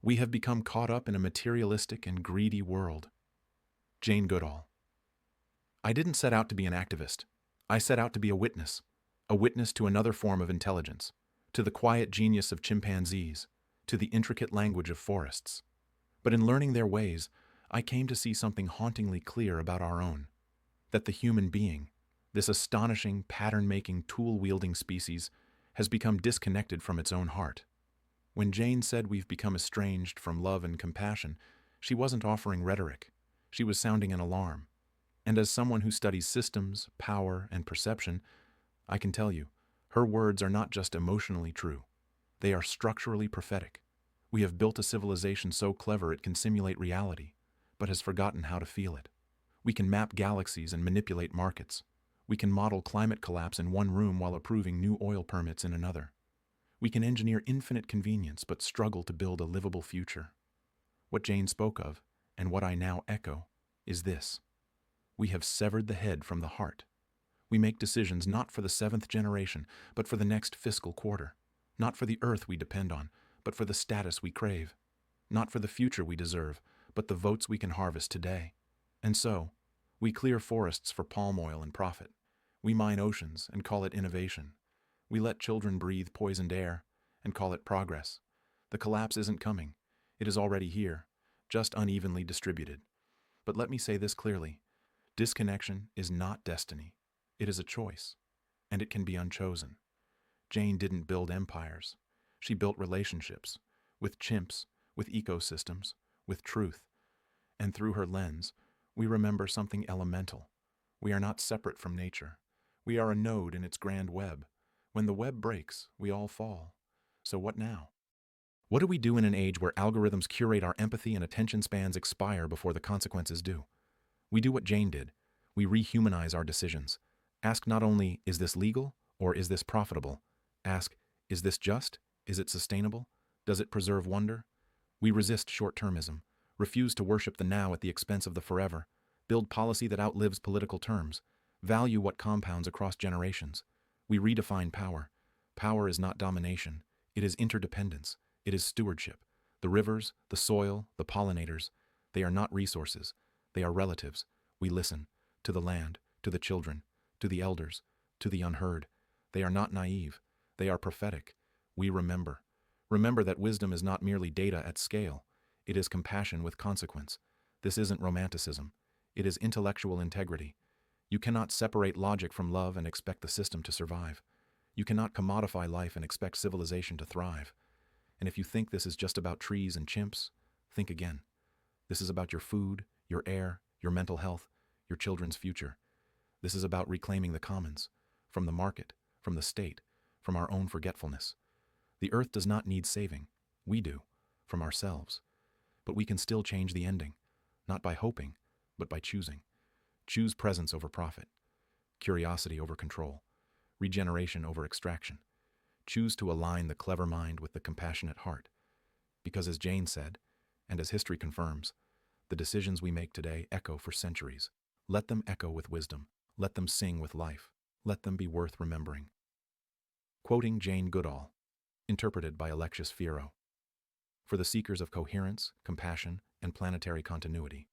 We have become caught up in a materialistic and greedy world. Jane Goodall. I didn't set out to be an activist. I set out to be a witness to another form of intelligence, to the quiet genius of chimpanzees, to the intricate language of forests. But in learning their ways, I came to see something hauntingly clear about our own, that the human being, this astonishing, pattern-making, tool-wielding species, has become disconnected from its own heart. When Jane said we've become estranged from love and compassion, she wasn't offering rhetoric. She was sounding an alarm. And as someone who studies systems, power, and perception, I can tell you, her words are not just emotionally true. They are structurally prophetic. We have built a civilization so clever it can simulate reality, but has forgotten how to feel it. We can map galaxies and manipulate markets. We can model climate collapse in one room while approving new oil permits in another. We can engineer infinite convenience but struggle to build a livable future. What Jane spoke of, and what I now echo, is this. We have severed the head from the heart. We make decisions not for the 7th generation, but for the next fiscal quarter. Not for the earth we depend on, but for the status we crave. Not for the future we deserve, but the votes we can harvest today. And so, we clear forests for palm oil and profit. We mine oceans and call it innovation. We let children breathe poisoned air and call it progress. The collapse isn't coming. It is already here, just unevenly distributed. But let me say this clearly. Disconnection is not destiny. It is a choice, and it can be unchosen. Jane didn't build empires. She built relationships, with chimps, with ecosystems, with truth. And through her lens, we remember something elemental. We are not separate from nature. We are a node in its grand web. When the web breaks, we all fall. So what now? What do we do in an age where algorithms curate our empathy and attention spans expire before the consequences do? We do what Jane did. We rehumanize our decisions. Ask not only, is this legal or is this profitable? Ask, is this just? Is it sustainable? Does it preserve wonder? We resist short-termism, refuse to worship the now at the expense of the forever, build policy that outlives political terms, value what compounds across generations. We redefine power. Power is not domination. It is interdependence. It is stewardship. The rivers, the soil, the pollinators, they are not resources. They are relatives. We listen to the land, to the children, to the elders, to the unheard. They are not naive. They are prophetic. We remember. Remember that wisdom is not merely data at scale. It is compassion with consequence. This isn't romanticism. It is intellectual integrity. You cannot separate logic from love and expect the system to survive. You cannot commodify life and expect civilization to thrive. And if you think this is just about trees and chimps, think again. This is about your food, your air, your mental health, your children's future. This is about reclaiming the commons, from the market, from the state, from our own forgetfulness. The earth does not need saving. We do, from ourselves. But we can still change the ending, not by hoping, but by choosing. Choose presence over profit, curiosity over control, regeneration over extraction. Choose to align the clever mind with the compassionate heart. Because as Jane said, and as history confirms, the decisions we make today echo for centuries. Let them echo with wisdom. Let them sing with life. Let them be worth remembering. Quoting Jane Goodall, interpreted by Alexious Fiero. For the seekers of coherence, compassion, and planetary continuity.